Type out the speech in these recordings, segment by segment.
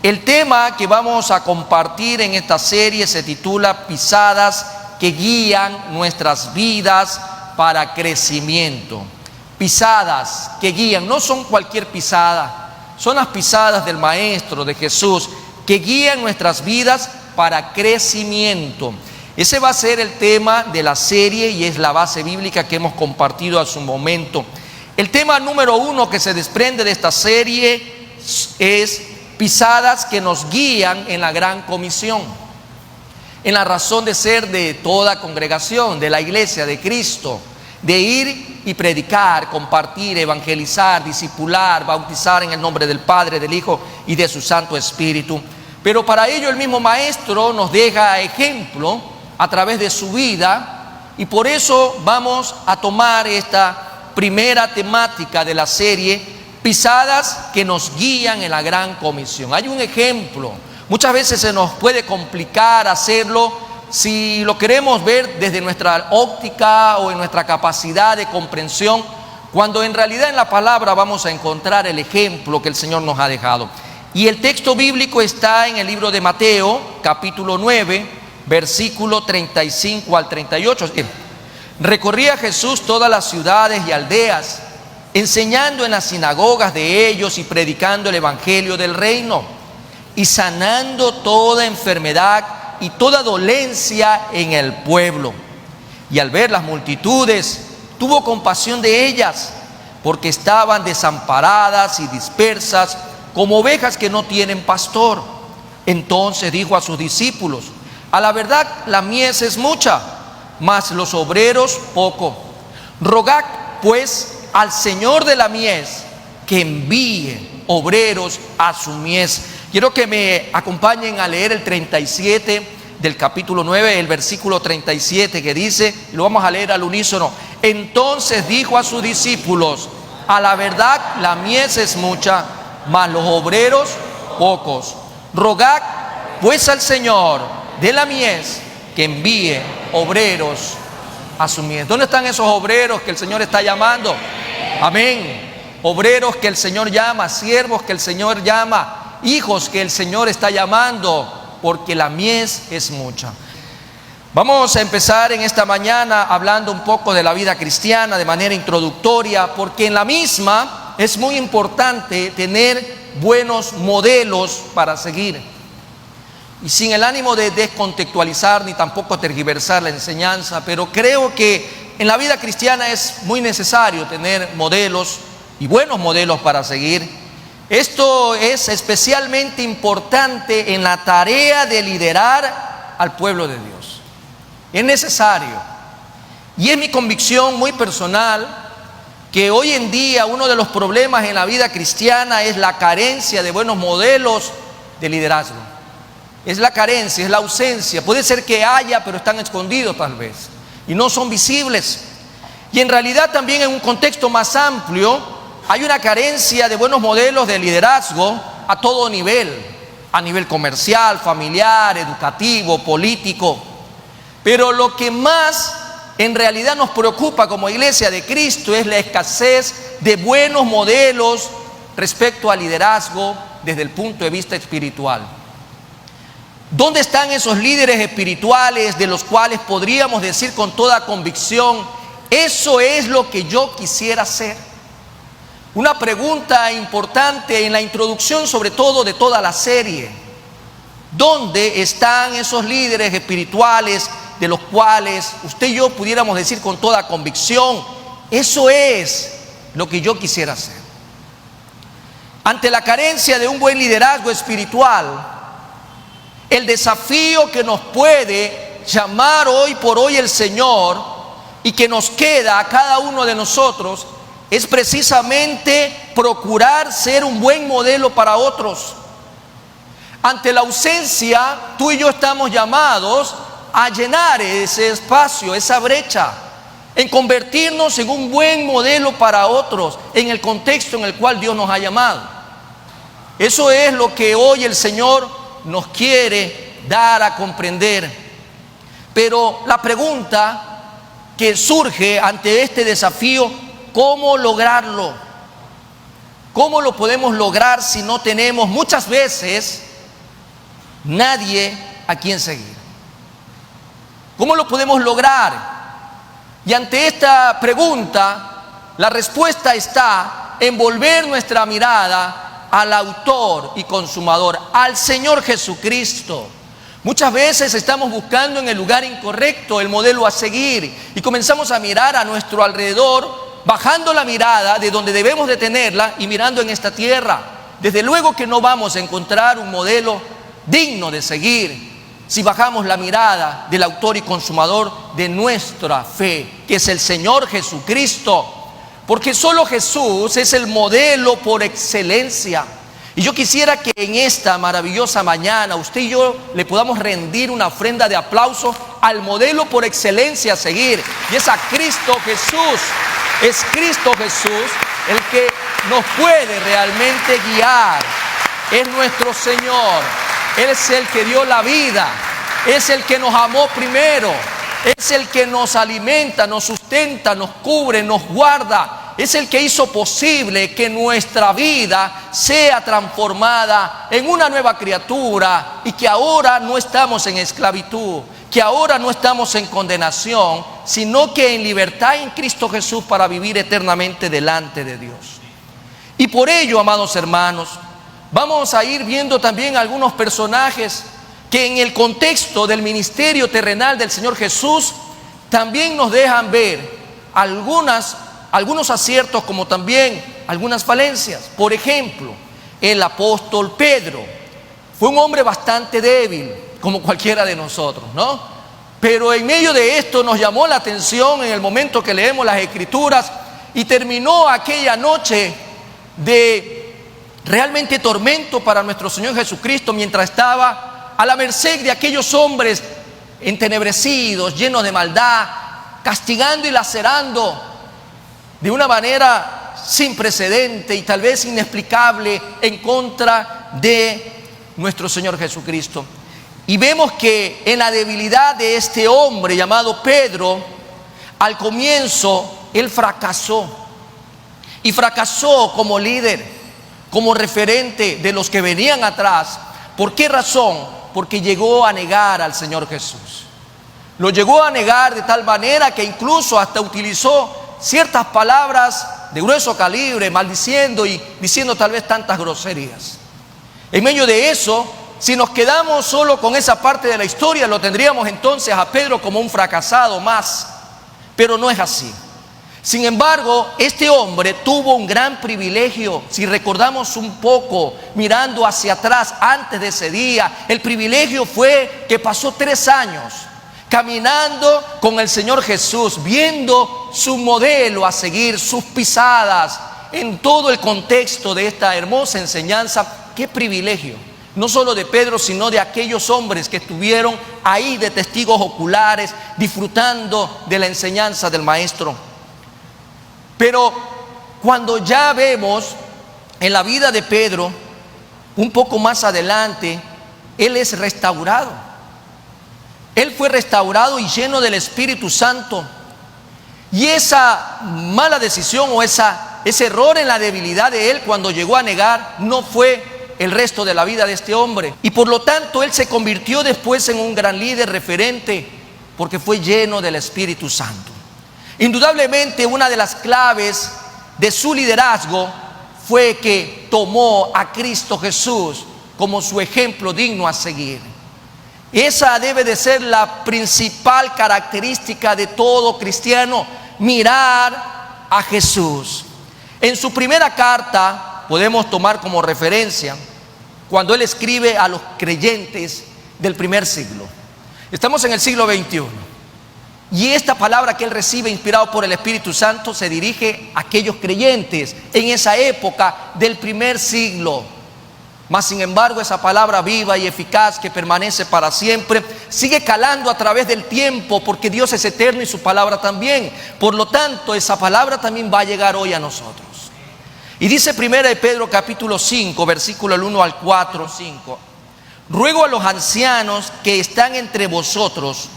El tema que vamos a compartir en esta serie se titula Pisadas que guían nuestras vidas para crecimiento. Pisadas que guían, no son cualquier pisada, son las pisadas del Maestro, de Jesús, que guían nuestras vidas para crecimiento. Ese va a ser el tema de la serie y es la base bíblica que hemos compartido hace un momento. El tema número 1 que se desprende de esta serie es pisadas que nos guían en la gran comisión, en la razón de ser de toda congregación, de la iglesia de Cristo, de ir y predicar, compartir, evangelizar, discipular, bautizar en el nombre del Padre, del Hijo y de su Santo Espíritu. Pero para ello el mismo Maestro nos deja ejemplo a través de su vida, y por eso vamos a tomar esta primera temática de la serie, pisadas que nos guían en la gran comisión. Hay un ejemplo. Muchas veces se nos puede complicar hacerlo si lo queremos ver desde nuestra óptica o en nuestra capacidad de comprensión, cuando en realidad en la palabra vamos a encontrar el ejemplo que el Señor nos ha dejado. Y el texto bíblico está en el libro de Mateo, capítulo 9, versículo 35 al 38. Recorría Jesús todas las ciudades y aldeas, enseñando en las sinagogas de ellos y predicando el evangelio del reino, y sanando toda enfermedad y toda dolencia en el pueblo. Y al ver las multitudes, tuvo compasión de ellas, porque estaban desamparadas y dispersas, como ovejas que no tienen pastor. Entonces dijo a sus discípulos: a la verdad la mies es mucha, mas los obreros poco. Rogad pues al Señor de la mies que envíe obreros a su mies. Quiero que me acompañen a leer el 37 del capítulo 9, el versículo 37, que dice, y lo vamos a leer al unísono: entonces dijo a sus discípulos: a la verdad la mies es mucha, mas los obreros pocos. Rogad pues al Señor de la mies que envíe obreros a su mies. ¿Dónde están esos obreros que el Señor está llamando? Amén. Obreros que el Señor llama, siervos que el Señor llama, hijos que el Señor está llamando, porque la mies es mucha. Vamos a empezar en esta mañana hablando un poco de la vida cristiana de manera introductoria, porque en la misma es muy importante tener buenos modelos para seguir. Y sin el ánimo de descontextualizar ni tampoco tergiversar la enseñanza, pero creo que en la vida cristiana es muy necesario tener modelos y buenos modelos para seguir. Esto es especialmente importante en la tarea de liderar al pueblo de Dios. Es necesario. Y es mi convicción muy personal que hoy en día uno de los problemas en la vida cristiana es la carencia de buenos modelos de liderazgo. Es la carencia, es la ausencia. Puede ser que haya, pero están escondidos tal vez y no son visibles. Y en realidad también en un contexto más amplio hay una carencia de buenos modelos de liderazgo a todo nivel, a nivel comercial, familiar, educativo, político. Pero lo que más en realidad nos preocupa como iglesia de Cristo es la escasez de buenos modelos respecto al liderazgo desde el punto de vista espiritual. ¿Dónde están esos líderes espirituales de los cuales podríamos decir con toda convicción: eso es lo que yo quisiera ser? Una pregunta importante en la introducción, sobre todo de toda la serie: ¿dónde están esos líderes espirituales de los cuales usted y yo pudiéramos decir con toda convicción: eso es lo que yo quisiera ser? Ante la carencia de un buen liderazgo espiritual, el desafío que nos puede llamar hoy por hoy el Señor y que nos queda a cada uno de nosotros es precisamente procurar ser un buen modelo para otros. Ante la ausencia, tú y yo estamos llamados a llenar ese espacio, esa brecha. en convertirnos en un buen modelo para otros, en el contexto en el cual Dios nos ha llamado. Eso es lo que hoy el Señor nos quiere dar a comprender. Pero la pregunta que surge ante este desafío, ¿cómo lograrlo? ¿Cómo lo podemos lograr si no tenemos muchas veces nadie a quien seguir? ¿Cómo lo podemos lograr? Y ante esta pregunta, la respuesta está en volver nuestra mirada al autor y consumador, al Señor Jesucristo. Muchas veces estamos buscando en el lugar incorrecto el modelo a seguir y comenzamos a mirar a nuestro alrededor, bajando la mirada de donde debemos de tenerla y mirando en esta tierra. Desde luego que no vamos a encontrar un modelo digno de seguir si bajamos la mirada del autor y consumador de nuestra fe, que es el Señor Jesucristo, porque solo Jesús es el modelo por excelencia. Y yo quisiera que en esta maravillosa mañana usted y yo le podamos rendir una ofrenda de aplauso al modelo por excelencia a seguir, y es a Cristo Jesús. Es Cristo Jesús el que nos puede realmente guiar. Es nuestro Señor. Él es el que dio la vida, es el que nos amó primero, es el que nos alimenta, nos sustenta, nos cubre, nos guarda, es el que hizo posible que nuestra vida sea transformada en una nueva criatura y que ahora no estamos en esclavitud, que ahora no estamos en condenación, sino que en libertad en Cristo Jesús para vivir eternamente delante de Dios. Y por ello, amados hermanos, vamos a ir viendo también algunos personajes que en el contexto del ministerio terrenal del Señor Jesús también nos dejan ver algunos aciertos como también algunas falencias. Por ejemplo, el apóstol Pedro fue un hombre bastante débil, como cualquiera de nosotros, ¿no? Pero en medio de esto nos llamó la atención en el momento que leemos las Escrituras y terminó aquella noche de realmente tormento para nuestro Señor Jesucristo mientras estaba a la merced de aquellos hombres entenebrecidos, llenos de maldad, castigando y lacerando de una manera sin precedente y tal vez inexplicable en contra de nuestro Señor Jesucristo. Y vemos que en la debilidad de este hombre llamado Pedro, al comienzo él fracasó. Y fracasó como líder, como referente de los que venían atrás. ¿Por qué razón? Porque llegó a negar al Señor Jesús. Lo llegó a negar de tal manera que incluso hasta utilizó ciertas palabras de grueso calibre, maldiciendo y diciendo tal vez tantas groserías. En medio de eso, si nos quedamos solo con esa parte de la historia, lo tendríamos entonces a Pedro como un fracasado más. Pero no es así. Sin embargo, este hombre tuvo un gran privilegio. Si recordamos un poco, mirando hacia atrás antes de ese día, el privilegio fue que pasó 3 años caminando con el Señor Jesús, viendo su modelo a seguir, sus pisadas, en todo el contexto de esta hermosa enseñanza. ¡Qué privilegio! No solo de Pedro, sino de aquellos hombres que estuvieron ahí de testigos oculares, disfrutando de la enseñanza del Maestro. Pero cuando ya vemos en la vida de Pedro, un poco más adelante, él es restaurado. Él fue restaurado y lleno del Espíritu Santo. Y esa mala decisión o ese error en la debilidad de él cuando llegó a negar no fue el resto de la vida de este hombre. Y por lo tanto él se convirtió después en un gran líder referente porque fue lleno del Espíritu Santo. Indudablemente una de las claves de su liderazgo fue que tomó a Cristo Jesús como su ejemplo digno a seguir. Esa debe de ser la principal característica de todo cristiano, mirar a Jesús. En su primera carta podemos tomar como referencia cuando él escribe a los creyentes del primer siglo. Estamos en el siglo XXI. Y esta palabra que él recibe inspirado por el Espíritu Santo se dirige a aquellos creyentes en esa época del primer siglo. Mas sin embargo esa palabra viva y eficaz que permanece para siempre sigue calando a través del tiempo, porque Dios es eterno y su palabra también. Por lo tanto, esa palabra también va a llegar hoy a nosotros. Y dice 1 de Pedro capítulo 5, versículo 1 al 4, 5. Ruego a los ancianos que están entre vosotros,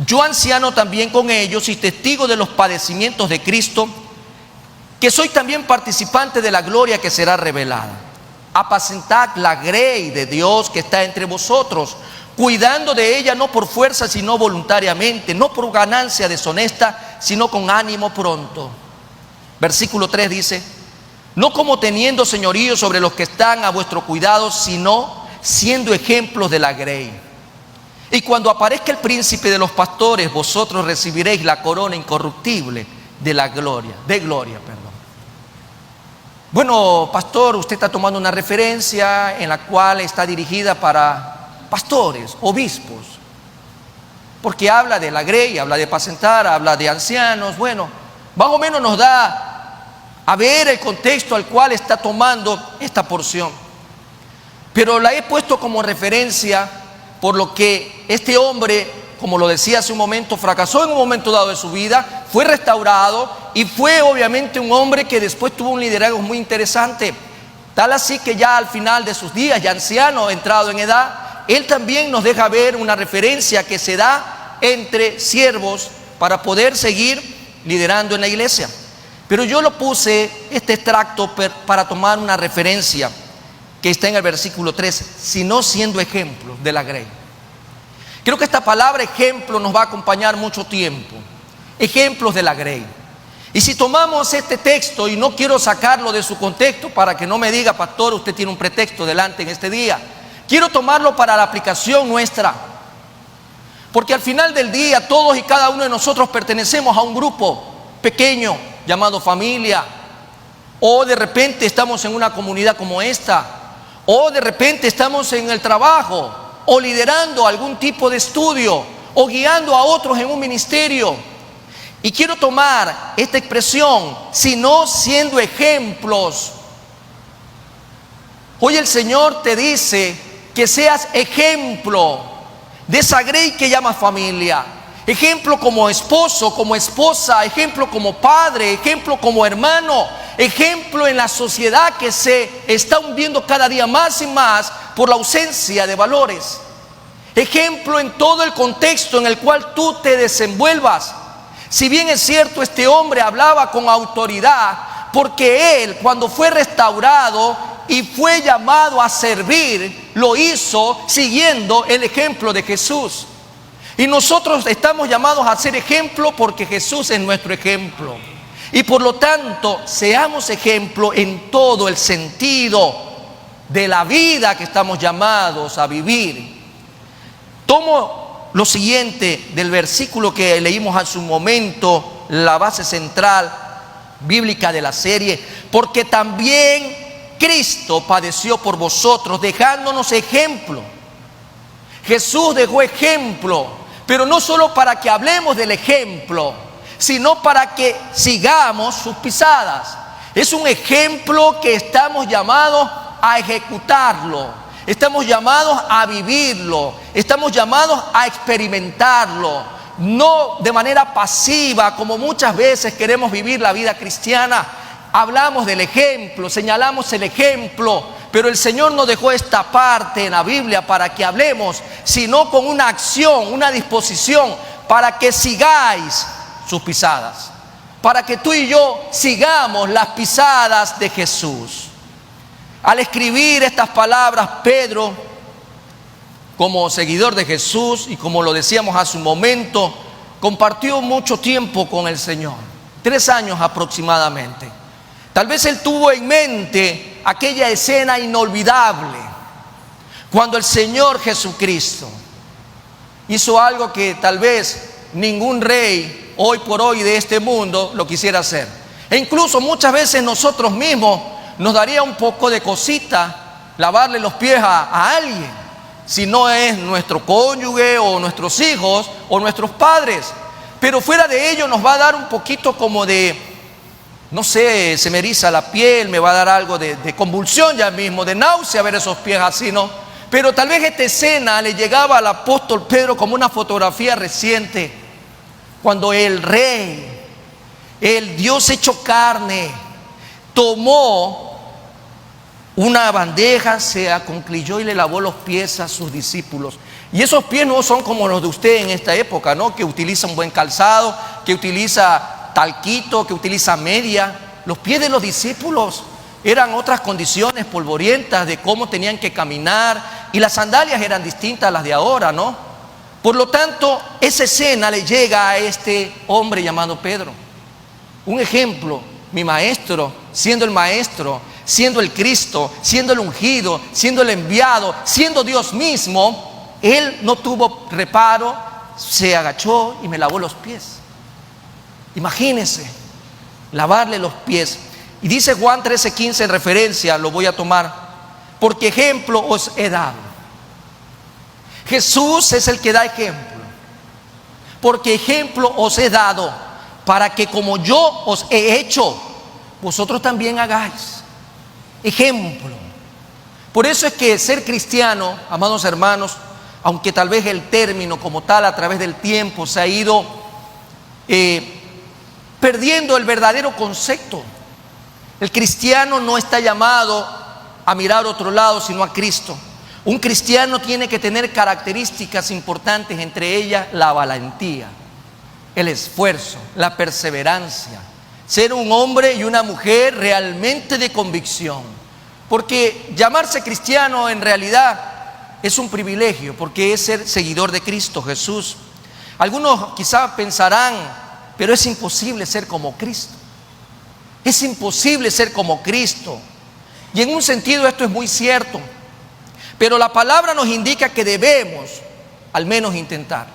yo anciano también con ellos y testigo de los padecimientos de Cristo, que soy también participante de la gloria que será revelada. Apacentad la grey de Dios que está entre vosotros, cuidando de ella no por fuerza sino voluntariamente, no por ganancia deshonesta, sino con ánimo pronto. Versículo 3 dice: no como teniendo señorío sobre los que están a vuestro cuidado, sino siendo ejemplos de la grey. Y cuando aparezca el príncipe de los pastores, vosotros recibiréis la corona incorruptible de la gloria, perdón. Bueno, pastor, usted está tomando una referencia en la cual está dirigida para pastores, obispos, porque habla de la grey, habla de apacentar, habla de ancianos. Bueno, más o menos nos da a ver el contexto al cual está tomando esta porción, pero la he puesto como referencia por lo que este hombre, como lo decía hace un momento, fracasó en un momento dado de su vida, fue restaurado y fue obviamente un hombre que después tuvo un liderazgo muy interesante, tal así que ya al final de sus días, ya anciano, entrado en edad, él también nos deja ver una referencia que se da entre siervos para poder seguir liderando en la iglesia. Pero yo lo puse, este extracto, para tomar una referencia que está en el versículo 3, sino siendo ejemplo de la grey. Creo que esta palabra ejemplo nos va a acompañar mucho tiempo. Ejemplos de la grey. Y si tomamos este texto, y no quiero sacarlo de su contexto para que no me diga, pastor, usted tiene un pretexto delante en este día. Quiero tomarlo para la aplicación nuestra. Porque al final del día todos y cada uno de nosotros pertenecemos a un grupo pequeño llamado familia. O de repente estamos en una comunidad como esta. O de repente estamos en el trabajo, o liderando algún tipo de estudio, o guiando a otros en un ministerio. Y quiero tomar esta expresión, sino siendo ejemplos. Hoy el Señor te dice que seas ejemplo de esa grey que llama familia. Ejemplo como esposo, como esposa, ejemplo como padre, ejemplo como hermano, ejemplo en la sociedad que se está hundiendo cada día más y más por la ausencia de valores. Ejemplo en todo el contexto en el cual tú te desenvuelvas. Si bien es cierto, este hombre hablaba con autoridad, porque él, cuando fue restaurado y fue llamado a servir, lo hizo siguiendo el ejemplo de Jesús. Y nosotros estamos llamados a ser ejemplo porque Jesús es nuestro ejemplo. Y por lo tanto, seamos ejemplo en todo el sentido de la vida que estamos llamados a vivir. Tomo lo siguiente del versículo que leímos hace un momento, la base central bíblica de la serie. Porque también Cristo padeció por vosotros, dejándonos ejemplo. Jesús dejó ejemplo. Pero no solo para que hablemos del ejemplo, sino para que sigamos sus pisadas. Es un ejemplo que estamos llamados a ejecutarlo, estamos llamados a vivirlo, estamos llamados a experimentarlo, no de manera pasiva como muchas veces queremos vivir la vida cristiana. Hablamos del ejemplo, señalamos el ejemplo, pero el Señor nos dejó esta parte en la Biblia para que hablemos, sino con una acción, una disposición, para que sigáis sus pisadas, para que tú y yo sigamos las pisadas de Jesús. Al escribir estas palabras, Pedro, como seguidor de Jesús y como lo decíamos hace un momento, compartió mucho tiempo con el Señor, 3 años aproximadamente. Tal vez él tuvo en mente aquella escena inolvidable cuando el Señor Jesucristo hizo algo que tal vez ningún rey hoy por hoy de este mundo lo quisiera hacer. E incluso muchas veces nosotros mismos nos daría un poco de cosita lavarle los pies a alguien, si no es nuestro cónyuge o nuestros hijos o nuestros padres. Pero fuera de ello nos va a dar un poquito como de, no sé, se me eriza la piel, me va a dar algo de convulsión ya mismo, de náusea ver esos pies así, ¿no? Pero tal vez esta escena le llegaba al apóstol Pedro como una fotografía reciente, cuando el Rey, el Dios hecho carne, tomó una bandeja, se aconclilló y le lavó los pies a sus discípulos. Y esos pies no son como los de usted en esta época, ¿no? Que utiliza un buen calzado, que utiliza talquito, que utiliza media. Los pies de los discípulos eran otras condiciones polvorientas de cómo tenían que caminar, y las sandalias eran distintas a las de ahora, ¿no? Por lo tanto, esa escena le llega a este hombre llamado Pedro. Un ejemplo, mi maestro, siendo el maestro, siendo el Cristo, siendo el ungido, siendo el enviado, siendo Dios mismo, él no tuvo reparo, se agachó y me lavó los pies. Imagínense, lavarle los pies. Y dice Juan 13:15 en referencia, lo voy a tomar, porque ejemplo os he dado. Jesús es el que da ejemplo. Porque ejemplo os he dado, para que como yo os he hecho, vosotros también hagáis. Ejemplo. Por eso es que ser cristiano, amados hermanos, aunque tal vez el término como tal a través del tiempo se ha ido perdiendo el verdadero concepto. El cristiano no está llamado a mirar a otro lado, sino a Cristo. Un cristiano tiene que tener características importantes, entre ellas la valentía, el esfuerzo, la perseverancia. Ser un hombre y una mujer realmente de convicción. Porque llamarse cristiano en realidad es un privilegio, porque es ser seguidor de Cristo Jesús. Algunos quizás pensarán, pero es imposible ser como Cristo. Es imposible ser como Cristo. Y en un sentido esto es muy cierto. Pero la palabra nos indica que debemos al menos intentar.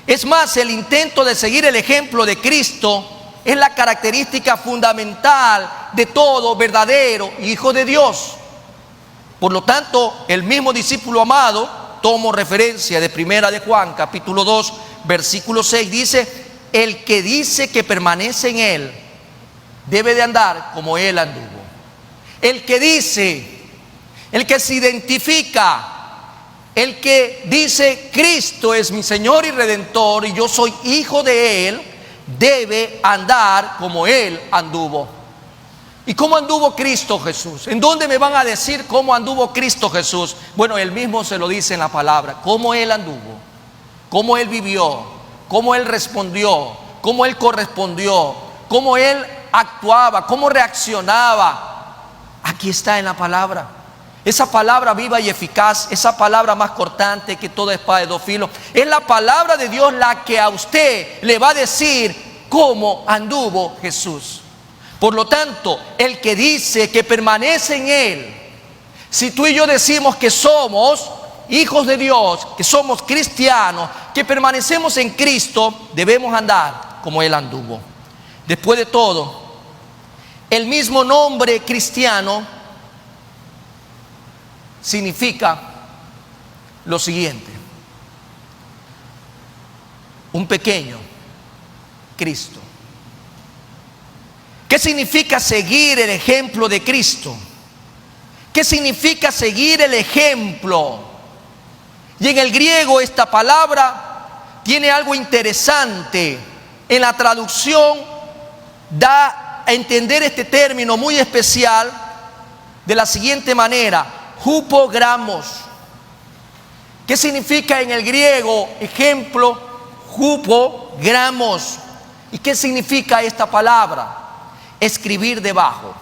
Es más, el intento de seguir el ejemplo de Cristo es la característica fundamental de todo verdadero hijo de Dios. Por lo tanto, el mismo discípulo amado, tomo referencia de Primera de Juan, capítulo 2, versículo 6, dice: el que dice que permanece en él, debe de andar como él anduvo. El que dice, el que se identifica, el que dice Cristo es mi Señor y Redentor y yo soy hijo de Él, debe andar como Él anduvo. ¿Y cómo anduvo Cristo Jesús? ¿En dónde me van a decir cómo anduvo Cristo Jesús? Bueno, Él mismo se lo dice en la palabra, cómo Él anduvo, cómo Él vivió, cómo Él respondió, cómo Él correspondió, cómo Él actuaba, cómo reaccionaba. Aquí está en la palabra. Esa palabra viva y eficaz, esa palabra más cortante que toda espada de dos filos, es la palabra de Dios la que a usted le va a decir cómo anduvo Jesús. Por lo tanto, el que dice que permanece en Él, si tú y yo decimos que somos hijos de Dios, que somos cristianos, que permanecemos en Cristo, debemos andar como Él anduvo. Después de todo, el mismo nombre cristiano significa lo siguiente: un pequeño Cristo. ¿Qué significa seguir el ejemplo de Cristo? ¿Qué significa seguir el ejemplo? Y en el griego esta palabra tiene algo interesante. En la traducción da a entender este término muy especial de la siguiente manera: hupogramos. ¿Qué significa en el griego ejemplo? Hupogramos. ¿Y qué significa esta palabra? Escribir debajo.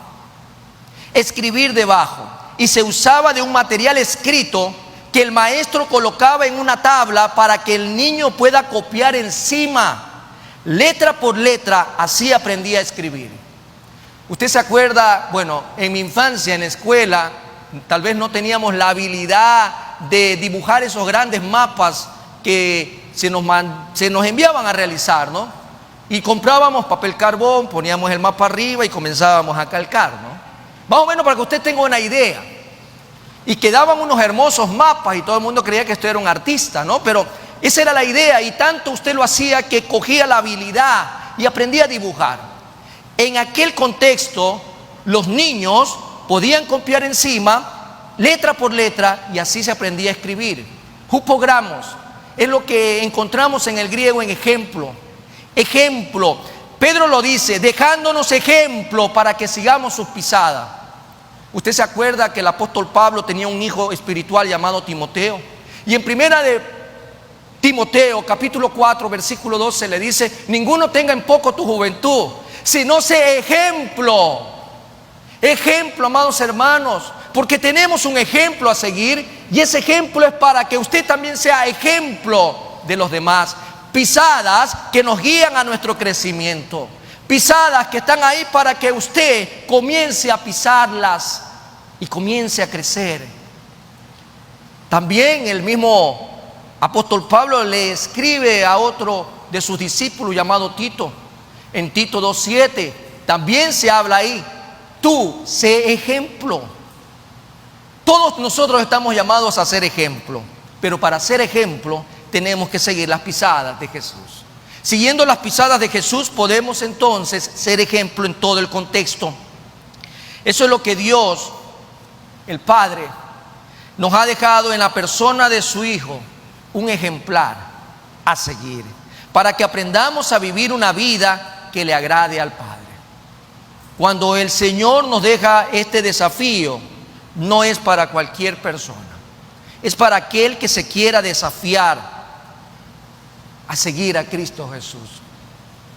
Escribir debajo. Y se usaba de un material escrito que el maestro colocaba en una tabla para que el niño pueda copiar encima, letra por letra. Así aprendía a escribir. Usted se acuerda, bueno, en mi infancia en la escuela tal vez no teníamos la habilidad de dibujar esos grandes mapas que se nos enviaban a realizar, ¿no? Y comprábamos papel carbón, poníamos el mapa arriba y comenzábamos a calcar, ¿no? Más o menos para que usted tenga una idea. Y quedaban unos hermosos mapas y todo el mundo creía que esto era un artista, ¿no? Pero esa era la idea, y tanto usted lo hacía que cogía la habilidad y aprendía a dibujar. En aquel contexto, los niños podían copiar encima letra por letra, y así se aprendía a escribir. Hupogramos es lo que encontramos en el griego en ejemplo. Ejemplo. Pedro lo dice, dejándonos ejemplo para que sigamos sus pisadas. Usted se acuerda que el apóstol Pablo tenía un hijo espiritual llamado Timoteo. Y en primera de Timoteo, capítulo 4, versículo 12, le dice, ninguno tenga en poco tu juventud, sino sé ejemplo. Ejemplo, amados hermanos, porque tenemos un ejemplo a seguir, y ese ejemplo es para que usted también sea ejemplo de los demás. Pisadas que nos guían a nuestro crecimiento. Pisadas que están ahí para que usted comience a pisarlas y comience a crecer. También el mismo apóstol Pablo le escribe a otro de sus discípulos llamado Tito. En Tito 2:7 también se habla ahí, tú sé ejemplo. Todos nosotros estamos llamados a ser ejemplo, pero para ser ejemplo tenemos que seguir las pisadas de Jesús. Siguiendo las pisadas de Jesús podemos entonces ser ejemplo en todo el contexto. Eso es lo que Dios, el Padre, nos ha dejado en la persona de su Hijo, un ejemplar a seguir, para que aprendamos a vivir una vida que le agrade al Padre. Cuando el Señor nos deja este desafío, no es para cualquier persona, es para aquel que se quiera desafiar a seguir a Cristo Jesús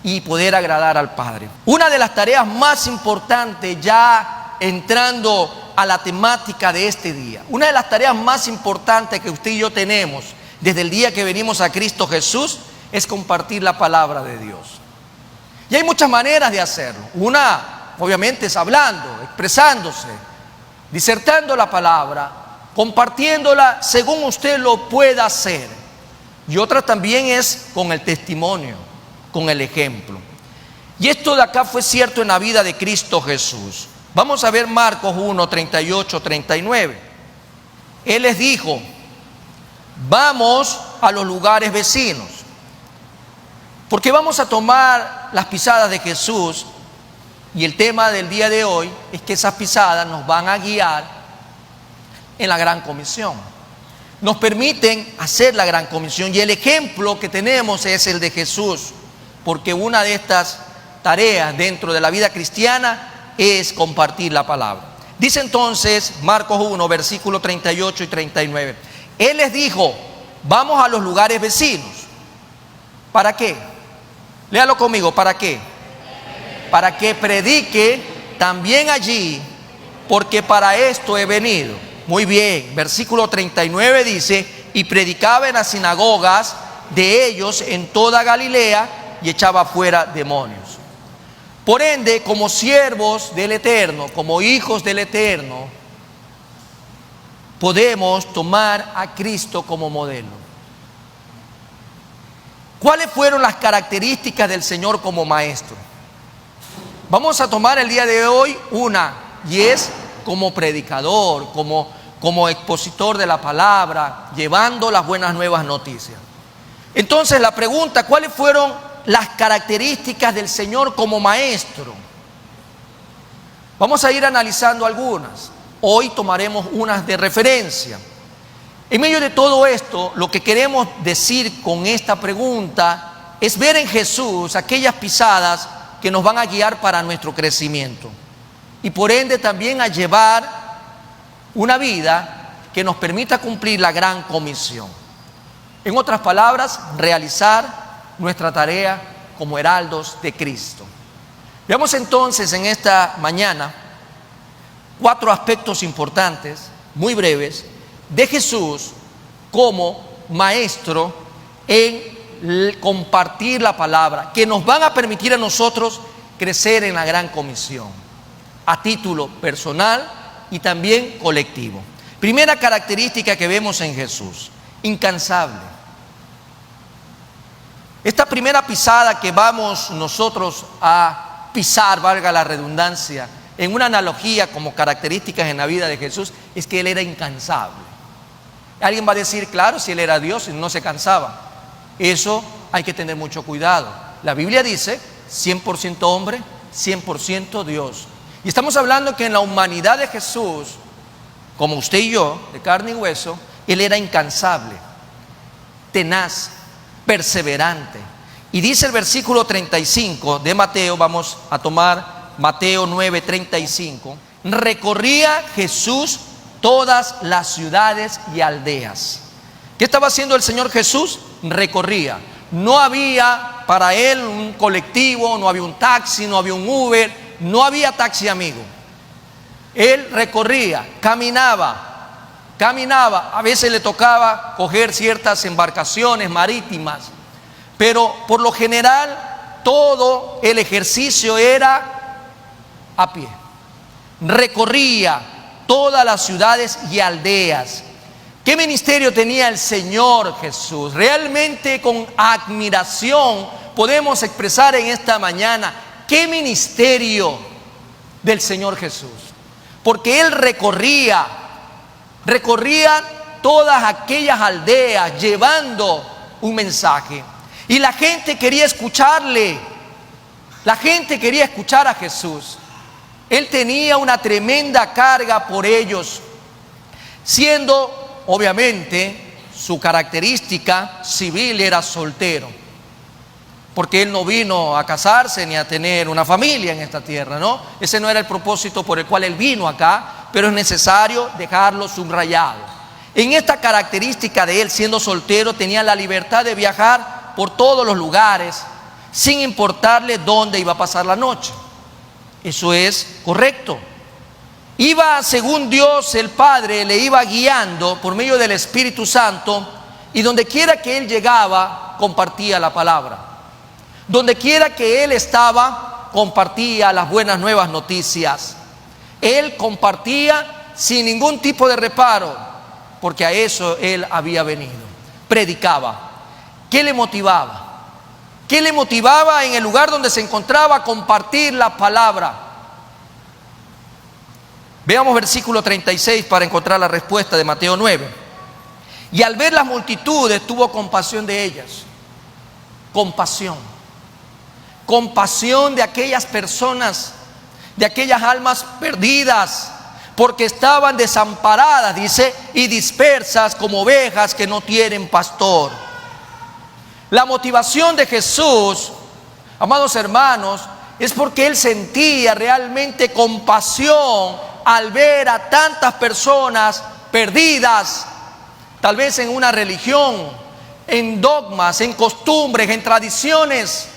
y poder agradar al Padre. Una de las tareas más importantes, ya entrando a la temática de este día, una de las tareas más importantes que usted y yo tenemos desde el día que venimos a Cristo Jesús es compartir la palabra de Dios. Y hay muchas maneras de hacerlo. Una, obviamente, es hablando, expresándose, disertando la palabra, compartiéndola según usted lo pueda hacer. Y otra también es con el testimonio, con el ejemplo. Y esto de acá fue cierto en la vida de Cristo Jesús. Vamos a ver Marcos 1, 38, 39. Él les dijo, vamos a los lugares vecinos, porque vamos a tomar las pisadas de Jesús. Y el tema del día de hoy es que esas pisadas nos van a guiar en la gran comisión. Nos permiten hacer la gran comisión, y el ejemplo que tenemos es el de Jesús, porque una de estas tareas dentro de la vida cristiana es compartir la palabra. Dice entonces Marcos 1, versículos 38 y 39. Él les dijo, vamos a los lugares vecinos. ¿Para qué? Léalo conmigo, ¿para qué? Para que predique también allí, porque para esto he venido. Muy bien, versículo 39 dice, y predicaba en las sinagogas de ellos en toda Galilea y echaba fuera demonios. Por ende, como siervos del Eterno, como hijos del Eterno, podemos tomar a Cristo como modelo. ¿Cuáles fueron las características del Señor como maestro? Vamos a tomar el día de hoy una, y es como predicador, como expositor de la palabra, llevando las buenas nuevas noticias. Entonces la pregunta, ¿cuáles fueron las características del Señor como maestro? Vamos a ir analizando algunas. Hoy tomaremos unas de referencia. En medio de todo esto, lo que queremos decir con esta pregunta es ver en Jesús aquellas pisadas que nos van a guiar para nuestro crecimiento, y por ende también a llevar una vida que nos permita cumplir la gran comisión. En otras palabras, realizar nuestra tarea como heraldos de Cristo. Veamos entonces en esta mañana 4 aspectos importantes, muy breves, de Jesús como maestro en compartir la palabra, que nos van a permitir a nosotros crecer en la gran comisión, a título personal y también colectivo. Primera característica que vemos en Jesús, incansable. Esta primera pisada que vamos nosotros a pisar, valga la redundancia, en una analogía como características en la vida de Jesús, es que Él era incansable. Alguien va a decir, claro, si Él era Dios y no se cansaba. Eso hay que tener mucho cuidado. La Biblia dice 100% hombre, 100% Dios. Y estamos hablando que en la humanidad de Jesús, como usted y yo, de carne y hueso, él era incansable, tenaz, perseverante. Y dice el versículo 35 de Mateo, vamos a tomar Mateo 9:35, recorría Jesús todas las ciudades y aldeas. ¿Qué estaba haciendo el Señor Jesús? Recorría. No había para él un colectivo, no había un taxi, no había un Uber, no había taxi amigo. Él recorría, caminaba. A veces le tocaba coger ciertas embarcaciones marítimas, pero por lo general todo el ejercicio era a pie. Recorría todas las ciudades y aldeas. ¿Qué ministerio tenía el Señor Jesús? Realmente con admiración podemos expresar en esta mañana qué ministerio del Señor Jesús. Porque Él recorría todas aquellas aldeas llevando un mensaje. Y la gente quería escucharle. La gente quería escuchar a Jesús. Él tenía una tremenda carga por ellos, siendo, obviamente, su característica civil era soltero, porque él no vino a casarse ni a tener una familia en esta tierra, ¿no? Ese no era el propósito por el cual él vino acá, pero es necesario dejarlo subrayado. En esta característica de él, siendo soltero, tenía la libertad de viajar por todos los lugares, sin importarle dónde iba a pasar la noche. Eso es correcto. Iba, según Dios el Padre le iba guiando por medio del Espíritu Santo, y donde quiera que él llegaba, compartía la palabra. Donde quiera que él estaba, compartía las buenas nuevas noticias. Él compartía sin ningún tipo de reparo, porque a eso él había venido. Predicaba. ¿Qué le motivaba? ¿Qué le motivaba en el lugar donde se encontraba a compartir la palabra? Veamos versículo 36 para encontrar la respuesta de Mateo 9. Y al ver las multitudes tuvo compasión de ellas. Compasión. Compasión de aquellas personas, de aquellas almas perdidas, porque estaban desamparadas, dice, y dispersas como ovejas que no tienen pastor. La motivación de Jesús, amados hermanos, es porque Él sentía realmente compasión al ver a tantas personas perdidas, tal vez en una religión, en dogmas, en costumbres, en tradiciones,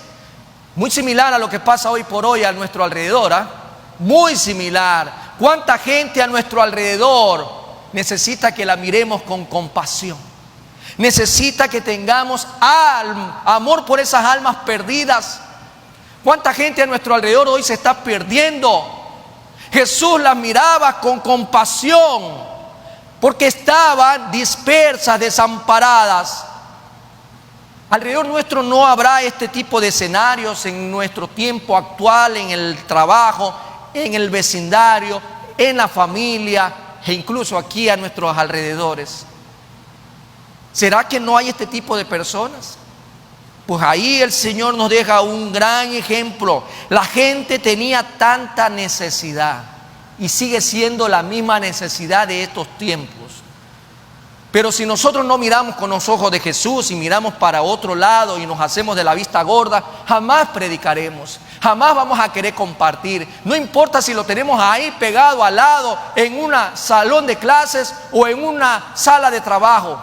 muy similar a lo que pasa hoy por hoy a nuestro alrededor, ¿eh? Muy similar. ¿Cuánta gente a nuestro alrededor necesita que la miremos con compasión? Necesita que tengamos amor por esas almas perdidas. ¿Cuánta gente a nuestro alrededor hoy se está perdiendo? Jesús las miraba con compasión porque estaban dispersas, desamparadas. Alrededor nuestro no habrá este tipo de escenarios en nuestro tiempo actual, en el trabajo, en el vecindario, en la familia e incluso aquí a nuestros alrededores. ¿Será que no hay este tipo de personas? Pues ahí el Señor nos deja un gran ejemplo. La gente tenía tanta necesidad y sigue siendo la misma necesidad de estos tiempos. Pero si nosotros no miramos con los ojos de Jesús y miramos para otro lado y nos hacemos de la vista gorda, jamás predicaremos, jamás vamos a querer compartir. No importa si lo tenemos ahí pegado al lado en un salón de clases o en una sala de trabajo.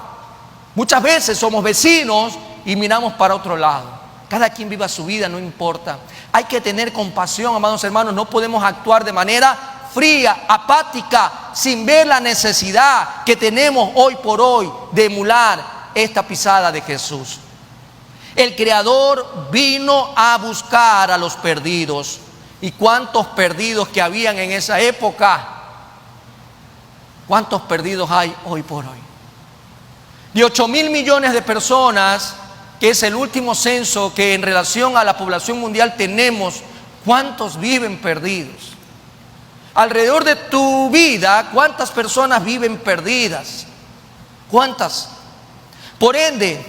Muchas veces somos vecinos y miramos para otro lado. Cada quien viva su vida, no importa. Hay que tener compasión, amados hermanos. No podemos actuar de manera fría, apática, sin ver la necesidad que tenemos hoy por hoy de emular esta pisada de Jesús. El Creador vino a buscar a los perdidos. ¿Y cuántos perdidos que habían en esa época? ¿Cuántos perdidos hay hoy por hoy? De 8.000 millones de personas, que es el último censo que en relación a la población mundial tenemos, ¿cuántos viven perdidos? Alrededor de tu vida, ¿cuántas personas viven perdidas? ¿Cuántas? Por ende,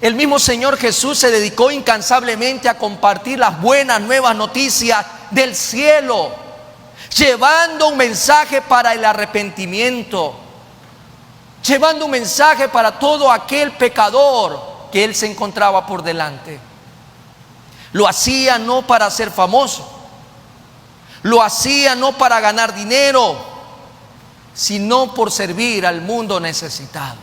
el mismo Señor Jesús se dedicó incansablemente a compartir las buenas nuevas noticias del cielo. llevando un mensaje para el arrepentimiento, llevando un mensaje para todo aquel pecador que él se encontraba por delante. Lo hacía no para ser famoso, lo hacía no para ganar dinero, sino por servir al mundo necesitado,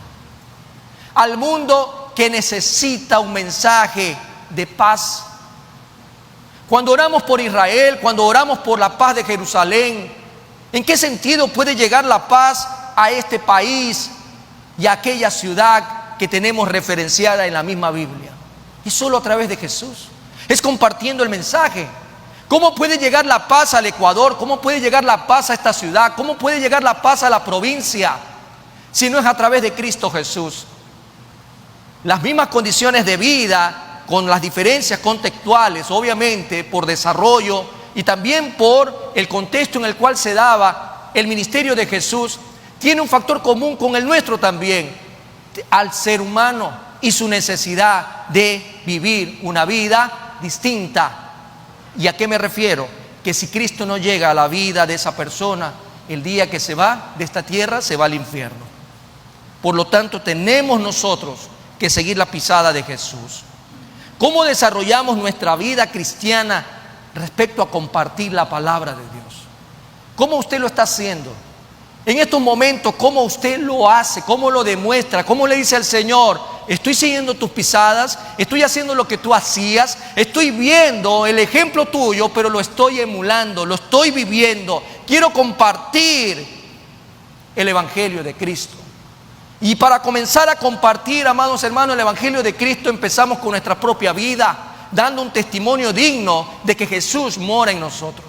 al mundo que necesita un mensaje de paz. Cuando oramos por Israel, cuando oramos por la paz de Jerusalén, ¿en qué sentido puede llegar la paz a este país y a aquella ciudad que tenemos referenciada en la misma Biblia? Es solo a través de Jesús, es compartiendo el mensaje. ¿Cómo puede llegar la paz al Ecuador? ¿Cómo puede llegar la paz a esta ciudad? ¿Cómo puede llegar la paz a la provincia si no es a través de Cristo Jesús? Las mismas condiciones de vida, con las diferencias contextuales, obviamente por desarrollo y también por el contexto en el cual se daba el ministerio de Jesús, tiene un factor común con el nuestro también, al ser humano y su necesidad de vivir una vida distinta. ¿Y a qué me refiero? Que si Cristo no llega a la vida de esa persona, el día que se va de esta tierra, se va al infierno. Por lo tanto, tenemos nosotros que seguir la pisada de Jesús. ¿Cómo desarrollamos nuestra vida cristiana respecto a compartir la palabra de Dios? ¿Cómo usted lo está haciendo? En estos momentos, ¿cómo usted lo hace? ¿Cómo lo demuestra? ¿Cómo le dice al Señor: estoy siguiendo tus pisadas, estoy haciendo lo que tú hacías, estoy viendo el ejemplo tuyo, pero lo estoy emulando, lo estoy viviendo, quiero compartir el Evangelio de Cristo? Y para comenzar a compartir, amados hermanos, el Evangelio de Cristo, empezamos con nuestra propia vida, dando un testimonio digno de que Jesús mora en nosotros.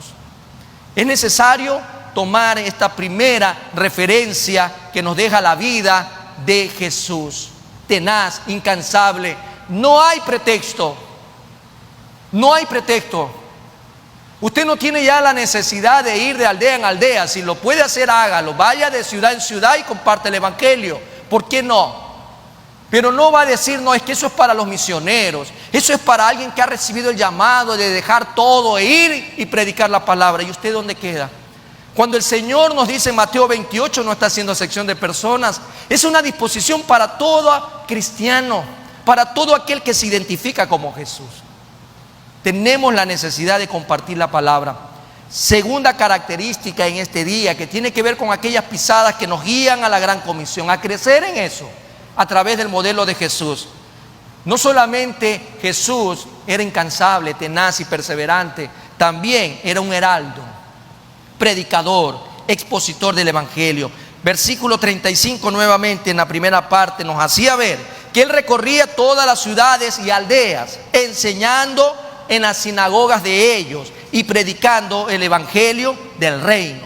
Es necesario tomar esta primera referencia que nos deja la vida de Jesús, tenaz, incansable. No hay pretexto, no hay pretexto. Usted no tiene ya la necesidad de ir de aldea en aldea. Si lo puede hacer, hágalo. Vaya de ciudad en ciudad y comparte el Evangelio. ¿Por qué no? Pero no va a decir: no, es que eso es para los misioneros, eso es para alguien que ha recibido el llamado de dejar todo e ir y predicar la palabra. ¿Y usted dónde queda? Cuando el Señor nos dice en Mateo 28, no está haciendo sección de personas, es una disposición para todo cristiano, para todo aquel que se identifica como Jesús. Tenemos la necesidad de compartir la palabra. Segunda característica en este día, que tiene que ver con aquellas pisadas que nos guían a la gran comisión, a crecer en eso, a través del modelo de Jesús. No solamente Jesús era incansable, tenaz y perseverante, también era un heraldo, predicador, expositor del Evangelio. Versículo 35 nuevamente en la primera parte nos hacía ver que él recorría todas las ciudades y aldeas, enseñando en las sinagogas de ellos y predicando el Evangelio del reino.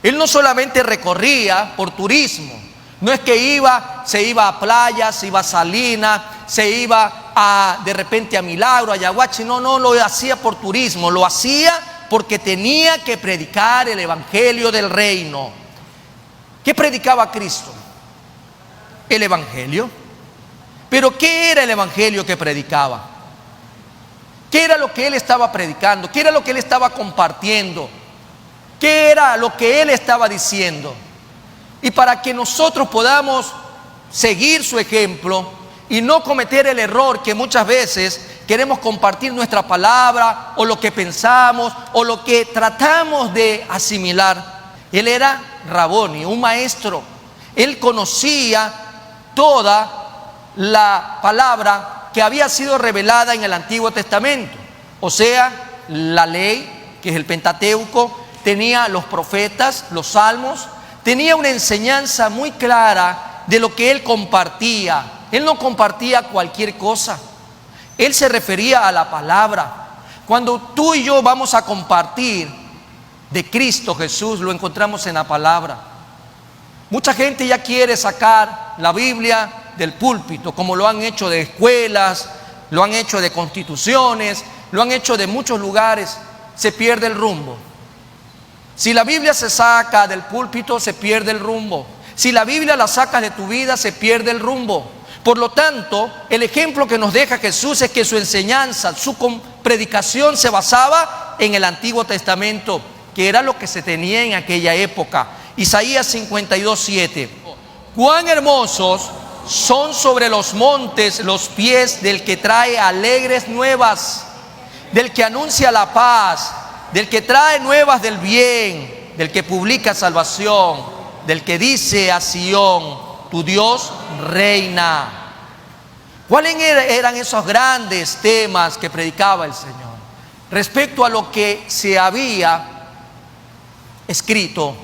Él no solamente recorría por turismo, no es que se iba a playas, se iba a Salinas, se iba de repente a Milagro, a Yaguachi. No, lo hacía por turismo, lo hacía porque tenía que predicar el Evangelio del reino. ¿Qué predicaba Cristo? El Evangelio. Pero ¿qué era el Evangelio que predicaba? ¿Qué era lo que él estaba predicando? ¿Qué era lo que él estaba compartiendo? ¿Qué era lo que él estaba diciendo? Y para que nosotros podamos seguir su ejemplo y no cometer el error que muchas veces queremos compartir nuestra palabra o lo que pensamos o lo que tratamos de asimilar. Él era Raboni, un maestro. Él conocía toda la palabra que había sido revelada en el Antiguo Testamento, o sea, la ley, que es el Pentateuco, tenía los profetas, los salmos, tenía una enseñanza muy clara de lo que él compartía. Él no compartía cualquier cosa, él se refería a la palabra. Cuando tú y yo vamos a compartir de Cristo Jesús, lo encontramos en la palabra. Mucha gente ya quiere sacar la Biblia del púlpito, como lo han hecho de escuelas, lo han hecho de constituciones, lo han hecho de muchos lugares. Se pierde el rumbo. Si la Biblia se saca del púlpito, se pierde el rumbo. Si la Biblia la sacas de tu vida, se pierde el rumbo. Por lo tanto, el ejemplo que nos deja Jesús es que su enseñanza, su predicación se basaba en el Antiguo Testamento. que era lo que se tenía en aquella época. Isaías 52:7. Cuán hermosos son sobre los montes los pies del que trae alegres nuevas, del que anuncia la paz, del que trae nuevas del bien, del que publica salvación, del que dice a Sión, tu Dios reina. ¿Cuáles eran esos grandes temas que predicaba el Señor? Respecto a lo que se había escrito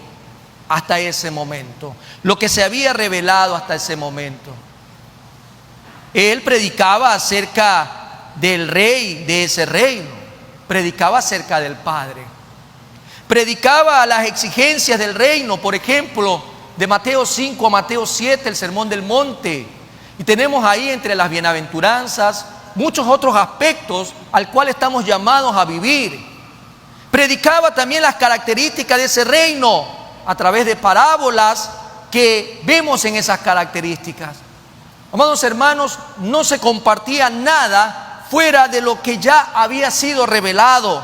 hasta ese momento, lo que se había revelado hasta ese momento. Él predicaba acerca del rey de ese reino, predicaba acerca del Padre, predicaba las exigencias del reino, por ejemplo, de Mateo 5 a Mateo 7, el Sermón del Monte. Y tenemos ahí entre las bienaventuranzas muchos otros aspectos al cual estamos llamados a vivir. Predicaba también las características de ese reino a través de parábolas que vemos en esas características. Amados hermanos, no se compartía nada fuera de lo que ya había sido revelado.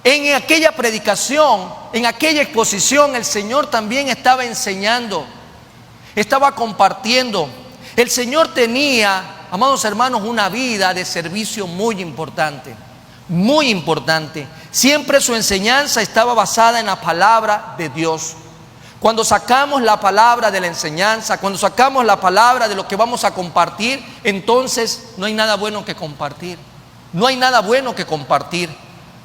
En aquella predicación, en aquella exposición, el Señor también estaba enseñando, estaba compartiendo. El Señor tenía, amados hermanos, una vida de servicio muy importante, muy importante. Siempre su enseñanza estaba basada en la palabra de Dios. Cuando sacamos la palabra de la enseñanza, cuando sacamos la palabra de lo que vamos a compartir, entonces no hay nada bueno que compartir. No hay nada bueno que compartir.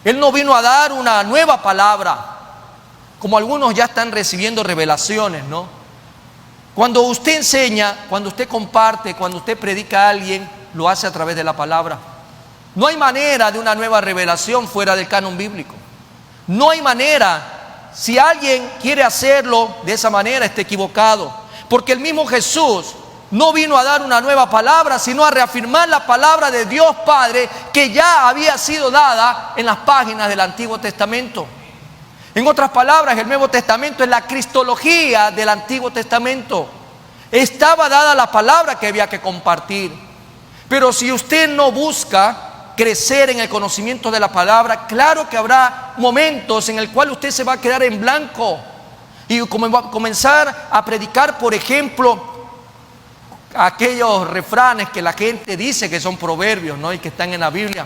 Él no vino a dar una nueva palabra, como algunos ya están recibiendo revelaciones, ¿no? Cuando usted enseña, cuando usted comparte, cuando usted predica a alguien, lo hace a través de la palabra. No hay manera de una nueva revelación fuera del canon bíblico. No hay manera. Si alguien quiere hacerlo de esa manera, está equivocado. Porque el mismo Jesús no vino a dar una nueva palabra, sino a reafirmar la palabra de Dios Padre que ya había sido dada en las páginas del Antiguo Testamento. En otras palabras, el Nuevo Testamento es la cristología del Antiguo Testamento. Estaba dada la palabra que había que compartir. Pero si usted no busca crecer en el conocimiento de la palabra, claro que habrá momentos en el cual usted se va a quedar en blanco y comenzar a predicar, por ejemplo, aquellos refranes que la gente dice que son proverbios, ¿no? Y que están en la Biblia.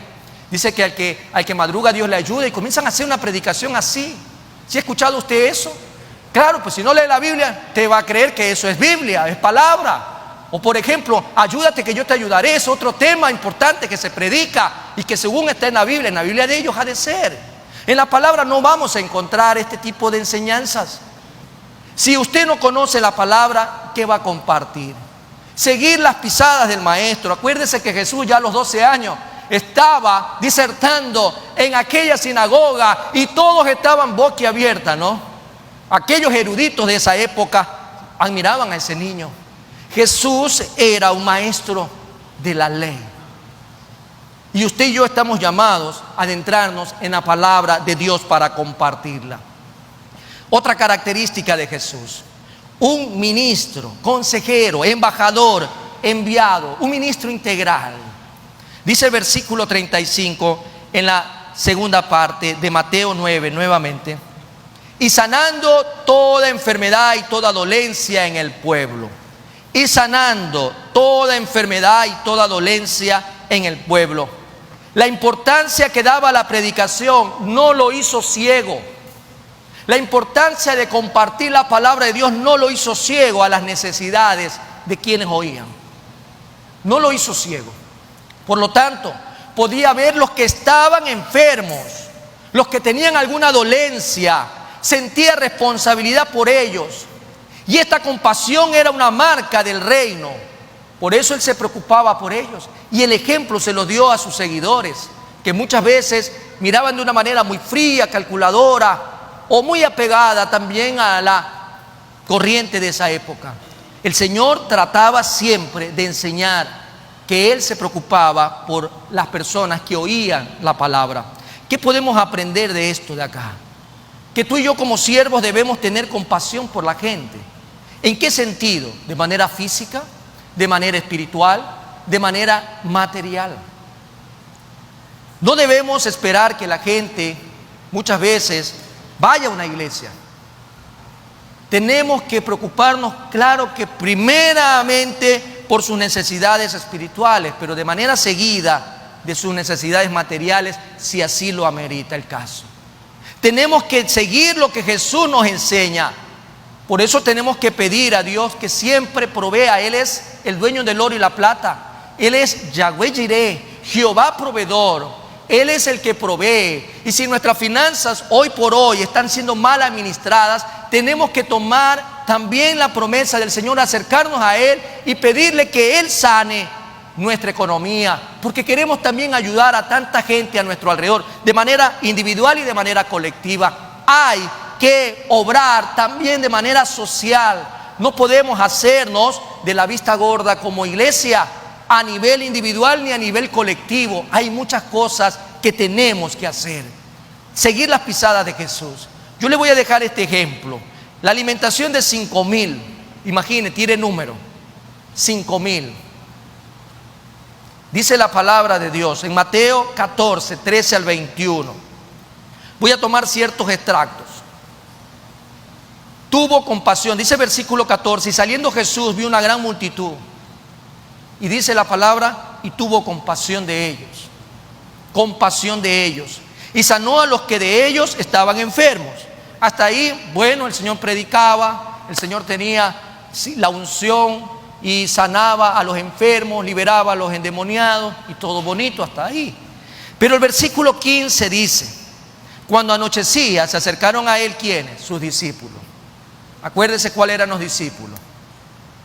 Dice que al que madruga Dios le ayuda, y comienzan a hacer una predicación así. ¿Sí ha escuchado usted eso? Claro, pues si no lee la Biblia, te va a creer que eso es Biblia, es palabra. O por ejemplo, ayúdate que yo te ayudaré, es otro tema importante que se predica y que según está en la Biblia de ellos ha de ser. En la palabra no vamos a encontrar este tipo de enseñanzas. Si usted no conoce la palabra, ¿qué va a compartir? Seguir las pisadas del maestro. Acuérdese que Jesús ya a los 12 años estaba disertando en aquella sinagoga y todos estaban boquiabiertas, ¿no? Aquellos eruditos de esa época admiraban a ese niño. Jesús era un maestro de la ley. Y usted y yo estamos llamados a adentrarnos en la palabra de Dios para compartirla. Otra característica de Jesús: un ministro, consejero, embajador, enviado, un ministro integral. Dice el versículo 35 en la segunda parte de Mateo 9 nuevamente: y sanando toda enfermedad y toda dolencia en el pueblo. Y sanando toda enfermedad y toda dolencia en el pueblo. La importancia que daba la predicación no lo hizo ciego. La importancia de compartir la palabra de Dios no lo hizo ciego a las necesidades de quienes oían. No lo hizo ciego. Por lo tanto, podía ver los que estaban enfermos, los que tenían alguna dolencia, sentía responsabilidad por ellos. Y esta compasión era una marca del reino. Por eso Él se preocupaba por ellos. Y el ejemplo se lo dio a sus seguidores, que muchas veces miraban de una manera muy fría, calculadora, o muy apegada también a la corriente de esa época. El Señor trataba siempre de enseñar que Él se preocupaba por las personas que oían la palabra. ¿Qué podemos aprender de esto de acá? Que tú y yo como siervos debemos tener compasión por la gente. ¿En qué sentido? ¿De manera física? ¿De manera espiritual? ¿De manera material? No debemos esperar que la gente muchas veces vaya a una iglesia. Tenemos que preocuparnos, claro que primeramente por sus necesidades espirituales, pero de manera seguida de sus necesidades materiales, si así lo amerita el caso. Tenemos que seguir lo que Jesús nos enseña. Por eso tenemos que pedir a Dios que siempre provea. Él es el dueño del oro y la plata. Él es Yahweh Jireh, Jehová proveedor. Él es el que provee. Y si nuestras finanzas hoy por hoy están siendo mal administradas, tenemos que tomar también la promesa del Señor, acercarnos a Él y pedirle que Él sane nuestra economía, porque queremos también ayudar a tanta gente a nuestro alrededor, de manera individual y de manera colectiva. Hay que obrar también de manera social. No podemos hacernos de la vista gorda como iglesia a nivel individual ni a nivel colectivo. Hay muchas cosas que tenemos que hacer. Seguir las pisadas de Jesús. Yo le voy a dejar este ejemplo. La alimentación de 5,000. Imagine, tire número. 5,000. Dice la palabra de Dios en Mateo 14, 13 al 21. Voy a tomar ciertos extractos. Tuvo compasión, dice versículo 14, y saliendo Jesús vio una gran multitud. Y dice la palabra, y tuvo compasión de ellos. Compasión de ellos. Y sanó a los que de ellos estaban enfermos. Hasta ahí, bueno, el Señor predicaba, el Señor tenía la unción y sanaba a los enfermos, liberaba a los endemoniados y todo bonito hasta ahí. Pero el versículo 15 dice, cuando anochecía se acercaron a Él, ¿quiénes? Sus discípulos. Acuérdese cuáles eran los discípulos.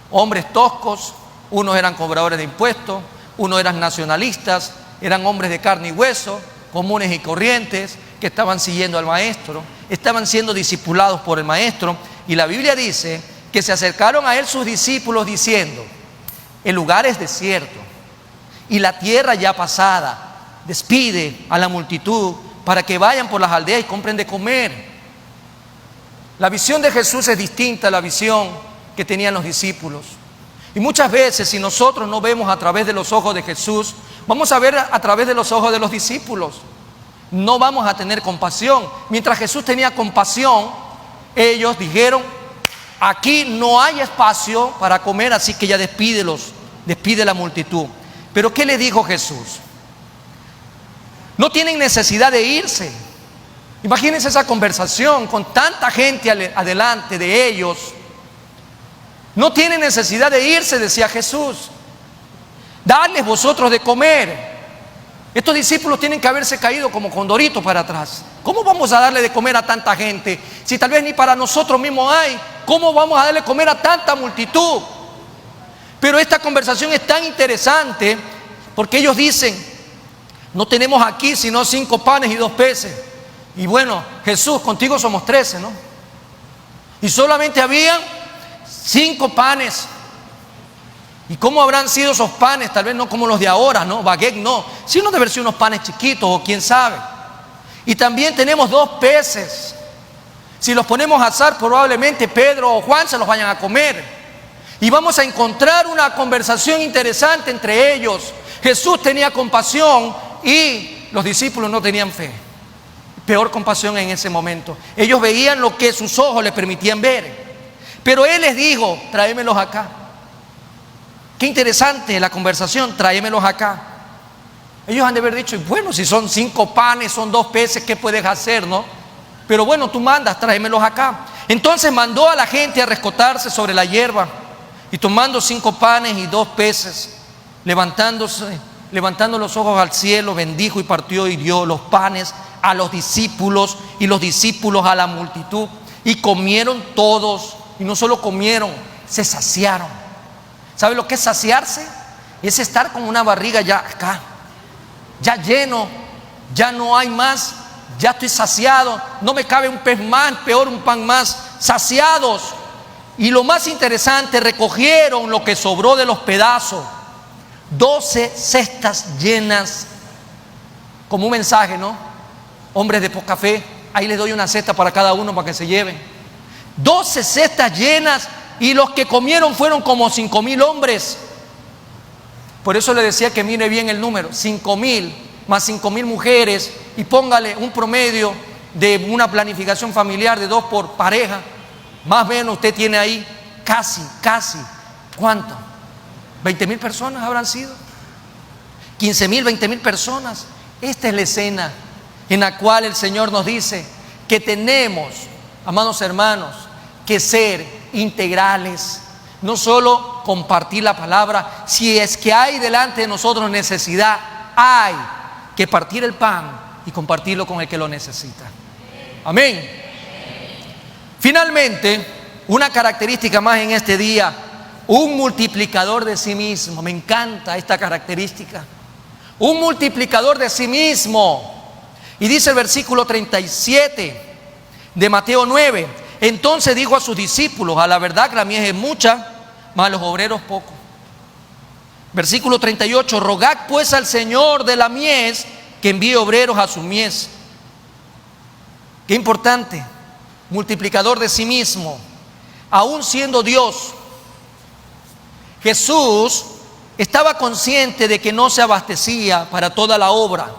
Hombres toscos, unos eran cobradores de impuestos, unos eran nacionalistas, eran hombres de carne y hueso, comunes y corrientes, que estaban siguiendo al maestro, estaban siendo discipulados por el maestro. Y la Biblia dice que se acercaron a Él sus discípulos diciendo, el lugar es desierto y la tierra ya pasada, despide a la multitud para que vayan por las aldeas y compren de comer. La visión de Jesús es distinta a la visión que tenían los discípulos. Y muchas veces, si nosotros no vemos a través de los ojos de Jesús, vamos a ver a través de los ojos de los discípulos. No vamos a tener compasión. Mientras Jesús tenía compasión, ellos dijeron, aquí no hay espacio para comer, así que ya despídelos, despide la multitud. Pero ¿qué le dijo Jesús? No tienen necesidad de irse. Imagínense esa conversación con tanta gente adelante de ellos. No tienen necesidad de irse, decía Jesús. Dadles vosotros de comer. Estos discípulos tienen que haberse caído como condoritos para atrás. ¿Cómo vamos a darle de comer a tanta gente? Si tal vez ni para nosotros mismos hay. ¿Cómo vamos a darle de comer a tanta multitud? Pero esta conversación es tan interesante porque ellos dicen, no tenemos aquí sino 5 panes y 2 peces. Y bueno, Jesús, contigo somos 13, ¿no? Y solamente habían 5 panes. ¿Y cómo habrán sido esos panes? Tal vez no como los de ahora, ¿no? Baguette no. Sino de haber sido unos panes chiquitos o quién sabe. Y también tenemos 2 peces. Si los ponemos a asar, probablemente Pedro o Juan se los vayan a comer. Y vamos a encontrar una conversación interesante entre ellos. Jesús tenía compasión y los discípulos no tenían fe. Peor compasión en ese momento. Ellos veían lo que sus ojos les permitían ver. Pero Él les dijo, tráemelos acá. Qué interesante la conversación, tráemelos acá. Ellos han de haber dicho, bueno, si son 5 panes, son 2 peces, ¿qué puedes hacer, no? Pero bueno, tú mandas, tráemelos acá. Entonces mandó a la gente a rescotarse sobre la hierba. Y tomando 5 panes y 2 peces, levantando los ojos al cielo, bendijo y partió y dio los panes a los discípulos y los discípulos a la multitud. Y comieron todos. Y no solo comieron, se saciaron. ¿Sabe lo que es saciarse? Es estar con una barriga ya acá, ya lleno, ya no hay más, ya estoy saciado, no me cabe un pez más, peor un pan más, saciados. Y lo más interesante, recogieron lo que sobró de los pedazos, 12 cestas llenas, como un mensaje, ¿no? Hombres de poca fe, ahí les doy una cesta para cada uno para que se lleven. 12 cestas llenas, y los que comieron fueron como 5,000 hombres. Por eso le decía que mire bien el número, 5,000 más 5,000 mujeres, y póngale un promedio de una planificación familiar de 2 por pareja, más o menos usted tiene ahí casi, ¿cuánto? 20,000 personas habrán sido, 15,000, 20,000 personas. Esta es la escena en la cual el Señor nos dice que tenemos, amados hermanos, que ser integrales. No solo compartir la palabra, si es que hay delante de nosotros necesidad, hay que partir el pan y compartirlo con el que lo necesita. Amén. Finalmente, una característica más en este día, un multiplicador de sí mismo. Me encanta esta característica. Un multiplicador de sí mismo. Y dice el versículo 37 de Mateo 9. Entonces dijo a sus discípulos: a la verdad que la mies es mucha, mas los obreros pocos. Versículo 38. Rogad pues al Señor de la mies que envíe obreros a su mies. Qué importante. Multiplicador de sí mismo. Aún siendo Dios, Jesús estaba consciente de que no se abastecía para toda la obra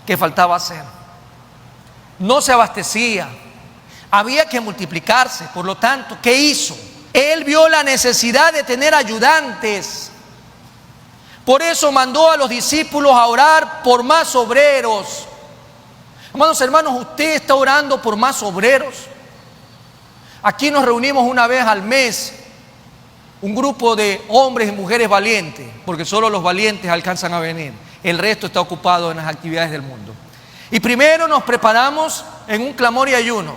que faltaba hacer. No se abastecía. Había que multiplicarse. Por lo tanto, ¿qué hizo? Él vio la necesidad de tener ayudantes. Por eso mandó a los discípulos a orar por más obreros. Amados hermanos, ¿usted está orando por más obreros? Aquí nos reunimos una vez al mes, un grupo de hombres y mujeres valientes, porque solo los valientes alcanzan a venir. El resto está ocupado en las actividades del mundo. Y primero nos preparamos en un clamor y ayuno,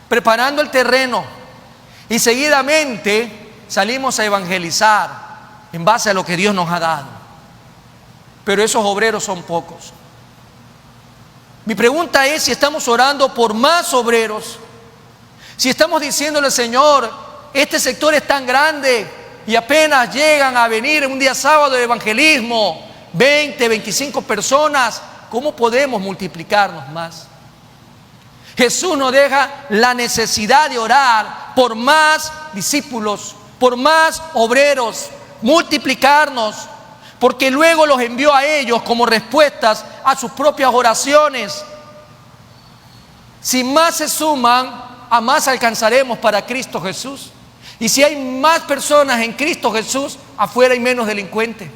preparando el terreno. Y seguidamente salimos a evangelizar en base a lo que Dios nos ha dado. Pero esos obreros son pocos. Mi pregunta es si estamos orando por más obreros, si estamos diciéndole al Señor, este sector es tan grande y apenas llegan a venir un día sábado de evangelismo, 20, 25 personas, ¿cómo podemos multiplicarnos más? Jesús nos deja la necesidad de orar por más discípulos, por más obreros, multiplicarnos, porque luego los envió a ellos como respuestas a sus propias oraciones. Si más se suman, a más alcanzaremos para Cristo Jesús. Y si hay más personas en Cristo Jesús, afuera hay menos delincuentes.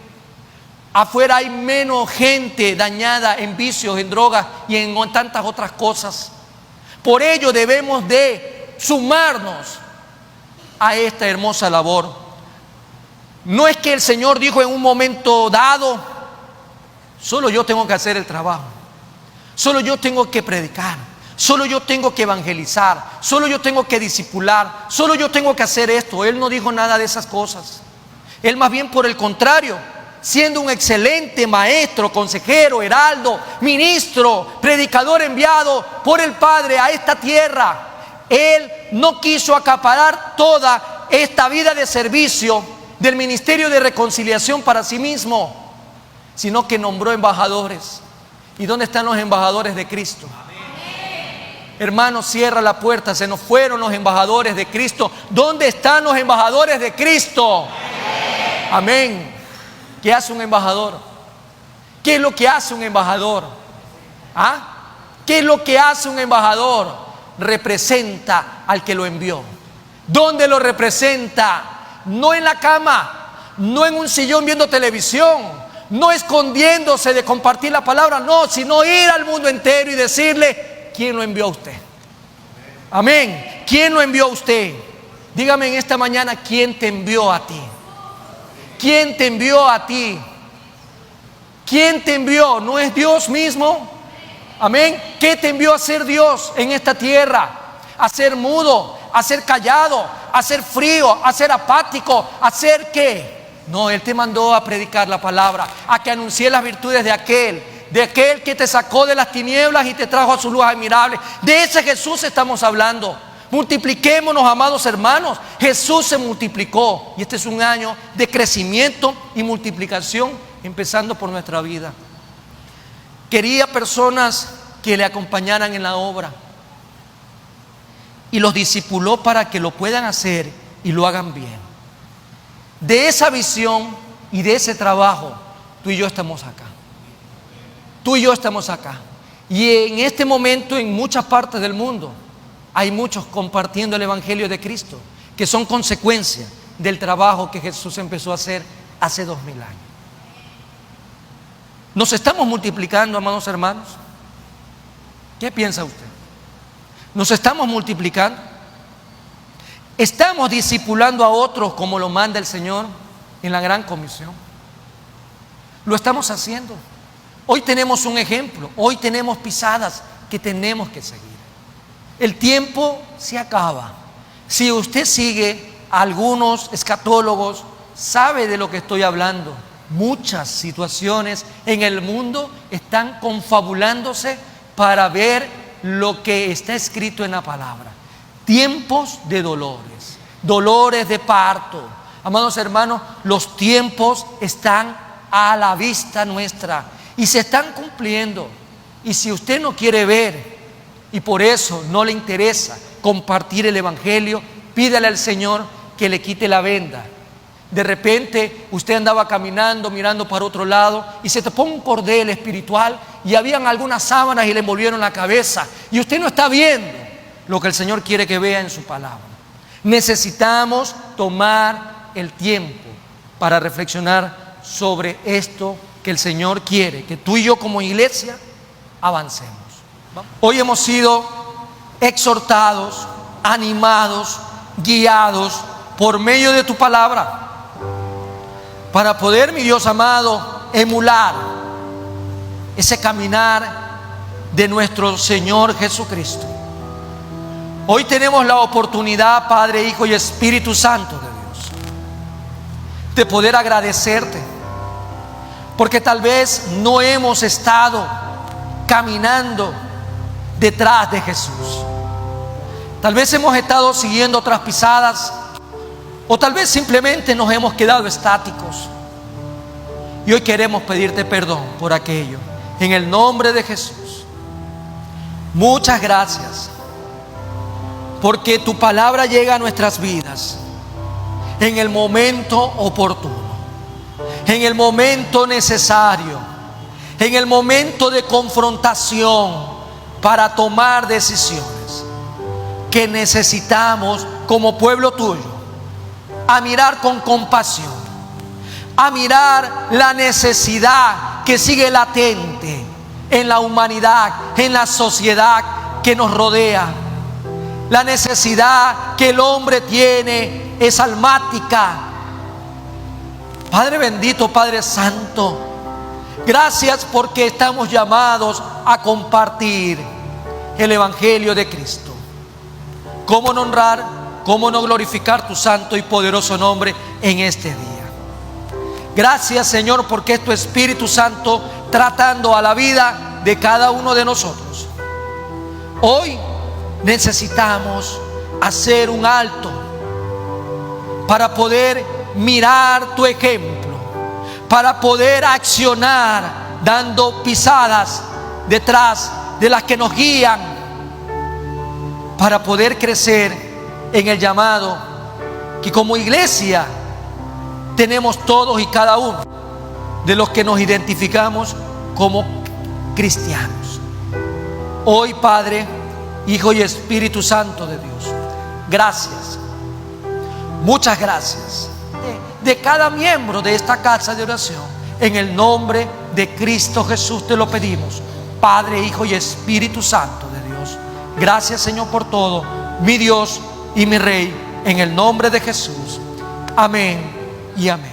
Afuera hay menos gente dañada en vicios, en drogas y en tantas otras cosas. Por ello debemos de sumarnos a esta hermosa labor. No es que el Señor dijo en un momento dado, solo yo tengo que hacer el trabajo, solo yo tengo que predicar, solo yo tengo que evangelizar, solo yo tengo que discipular, solo yo tengo que hacer esto. Él no dijo nada de esas cosas. Él más bien por el contrario, siendo un excelente maestro, consejero, heraldo, ministro, predicador enviado por el Padre a esta tierra, Él no quiso acaparar toda esta vida de servicio del ministerio de reconciliación para sí mismo, sino que nombró embajadores. ¿Y dónde están los embajadores de Cristo? Hermanos, cierra la puerta, se nos fueron los embajadores de Cristo. ¿Dónde están los embajadores de Cristo? Amén. ¿Qué hace un embajador? ¿Qué es lo que hace un embajador? ¿Ah? ¿Qué es lo que hace un embajador? Representa al que lo envió. ¿Dónde lo representa? No en la cama, no en un sillón viendo televisión, no escondiéndose de compartir la palabra, no, sino ir al mundo entero y decirle: ¿quién lo envió a usted? Amén. ¿Quién lo envió a usted? Dígame en esta mañana, ¿quién te envió a ti? ¿Quién te envió a ti? ¿Quién te envió? ¿No es Dios mismo? Amén. ¿Qué te envió a ser Dios en esta tierra? ¿A ser mudo? ¿A ser callado? ¿A ser frío? ¿A ser apático? ¿A ser qué? No, Él te mandó a predicar la palabra, a que anuncie las virtudes de aquel que te sacó de las tinieblas y te trajo a su luz admirable. De ese Jesús estamos hablando. Multipliquémonos, amados hermanos. Jesús se multiplicó y este es un año de crecimiento y multiplicación, empezando por nuestra vida. Quería personas que le acompañaran en la obra y los discipuló para que lo puedan hacer y lo hagan bien. De esa visión y de ese trabajo, tú y yo estamos acá. Tú y yo estamos acá. Y en este momento en muchas partes del mundo hay muchos compartiendo el Evangelio de Cristo, que son consecuencia del trabajo que Jesús empezó a hacer hace 2000 años. ¿Nos estamos multiplicando, amados hermanos? ¿Qué piensa usted? ¿Nos estamos multiplicando? ¿Estamos discipulando a otros como lo manda el Señor en la Gran Comisión? ¿Lo estamos haciendo? Hoy tenemos un ejemplo, hoy tenemos pisadas que tenemos que seguir. El tiempo se acaba. Si usted sigue a algunos escatólogos, sabe de lo que estoy hablando. Muchas situaciones en el mundo están confabulándose para ver lo que está escrito en la palabra. Tiempos de dolores, dolores de parto. Amados hermanos, los tiempos están a la vista nuestra y se están cumpliendo. Y si usted no quiere ver y por eso no le interesa compartir el Evangelio, pídale al Señor que le quite la venda. De repente usted andaba caminando, mirando para otro lado y se tapó un cordel espiritual y habían algunas sábanas y le envolvieron la cabeza y usted no está viendo lo que el Señor quiere que vea en su palabra. Necesitamos tomar el tiempo para reflexionar sobre esto que el Señor quiere, que tú y yo como iglesia avancemos. Hoy hemos sido exhortados, animados, guiados por medio de tu palabra para poder, mi Dios amado, emular ese caminar de nuestro Señor Jesucristo. Hoy tenemos la oportunidad, Padre, Hijo y Espíritu Santo de Dios, de poder agradecerte, porque tal vez no hemos estado caminando detrás de Jesús. Tal vez hemos estado siguiendo otras pisadas, o tal vez simplemente nos hemos quedado estáticos. Y hoy queremos pedirte perdón por aquello, en el nombre de Jesús. Muchas gracias, porque tu palabra llega a nuestras vidas en el momento oportuno, en el momento necesario, en el momento de confrontación para tomar decisiones que necesitamos como pueblo tuyo, a mirar con compasión, a mirar la necesidad que sigue latente en la humanidad, en la sociedad que nos rodea. La necesidad que el hombre tiene es almática. Padre bendito, Padre santo, gracias porque estamos llamados a compartir el Evangelio de Cristo. ¿Cómo no honrar, cómo no glorificar tu santo y poderoso nombre en este día? Gracias, Señor, porque es tu Espíritu Santo tratando a la vida de cada uno de nosotros. Hoy necesitamos hacer un alto para poder mirar tu ejemplo, para poder accionar dando pisadas detrás de las que nos guían, para poder crecer en el llamado que como iglesia tenemos todos y cada uno de los que nos identificamos como cristianos. Hoy, Padre, Hijo y Espíritu Santo de Dios, gracias, muchas gracias de cada miembro de esta casa de oración. En el nombre de Cristo Jesús te lo pedimos, Padre, Hijo y Espíritu Santo de Dios. Gracias, Señor, por todo, mi Dios y mi Rey, en el nombre de Jesús. Amén y amén.